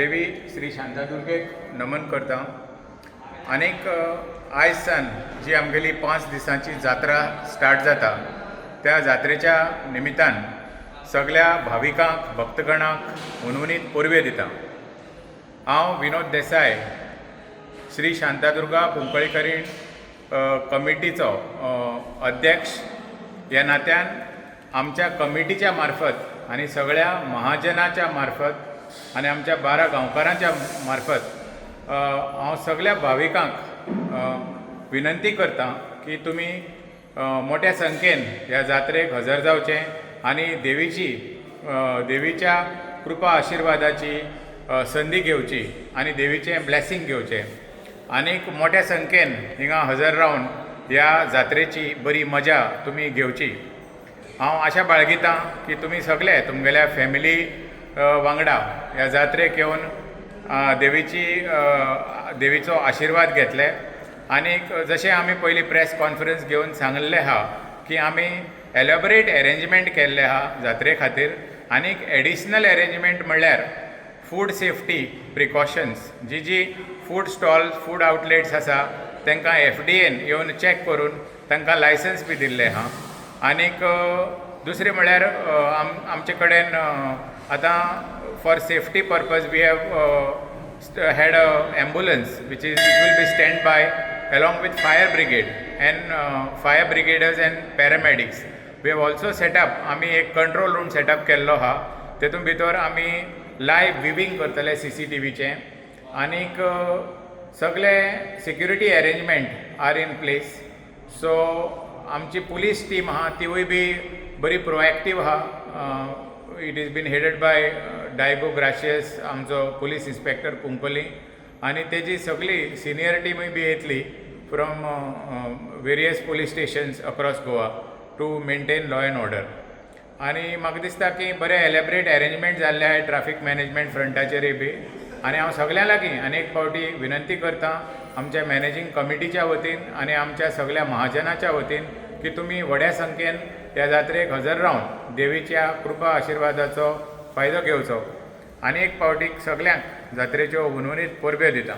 देवी श्री शांतादुर्गेक नमन करता। आनीक आयज सान जी आमगेली 5 दिसांची जात्रा स्टार्ट जाता त्या जात्रेच्या निमित्तान सगळ्या भाविकांक भक्तगणांक उनवणीत पोरवे दिता। हांव विनोद देसाय श्री शांतादुर्गा कुंकळीकरीण कमिटीचो अध्यक्ष ह्या नात्यान आमच्या कमिटीच्या मार्फत आनी सगळ्या महाजनाच्या मार्फत आनी आमच्या 12 गांवकारांच्या मार्फत हांव सगळ्या भाविकांक विनंती करता की तुमी मोठ्या संख्येन ह्या जात्रेक हजर जावचें आनी देवीच्या कृपा आशिर्वादाची संधी घेवची आनी देवीचें ब्लेसिंग घेवचें। आनीक मोठ्या संख्येन हिंगा हजर रावन ह्या जात्रेची बरी मजा तुमी घेवची। हांव आशा बाळगितां की तुमी सगळे तुमगेल्या फॅमिली वांगडा ह्या जात्रेक येवन देवीचो आशिर्वाद घेतले। आनीक जशें आमी पयलीं प्रेस कॉन्फरन्स घेवन सांगलें आहा की आमी एलॅबोरेट अरेंजमेंट केल्ले आहा जात्रे खातीर। आनीक एडिशनल अरेंजमेंट म्हणल्यार फूड सेफ्टी प्रिकॉशन्स जी फूड स्टॉल फूड आउटलेट्स आसा तांकां FDAन येवन चॅक करून तांकां लायसन्स बी दिल्लें आहा। आनीक दुसरें म्हणल्यार आमचे कडेन आतां for safety purpose we have had a ambulance which will be stand by along with fire brigade and fire brigaders and paramedics. We have also set up आमी एक कंट्रोल रूम सेटअप केल्लो आहा। तेतून भितर आमी लायव्ह विवींग करतले CCTVचें। आनीक सगळे security arrangement are in place. So आमची पुलीस टीम आहा तिवूय बी बरी प्रोएक्टीव आहा। It is been headed by Diego Gracias आमचो पुलीस इन्स्पेक्टर कुंकोली आनी तेजी सगळी सिनियर टीमूय बी येतली from various police stations across Goa to maintain law and order. आनी म्हाका दिसता की बरे एलॅबोरेट अरेंजमेंट जाल्ले आहाय ट्रॅफिक मॅनेजमेंट फ्रंटाचेरूय बी। आनी हांव सगळ्यां लागीं आनीक फावटी विनंती करतां आमच्या मॅनेजींग कमिटीच्या वतीन आनी आमच्या सगळ्या महाजनाच्या वतीन की तुमी व्हड्या संख्येन ह्या जात्रेक हजर रावन देवीच्या कृपा आशिर्वादाचो फायदो घेवचो। आनी एक फावटी सगळ्यांक जात्रेच्यो उनवणीत पोरब्यो दिता।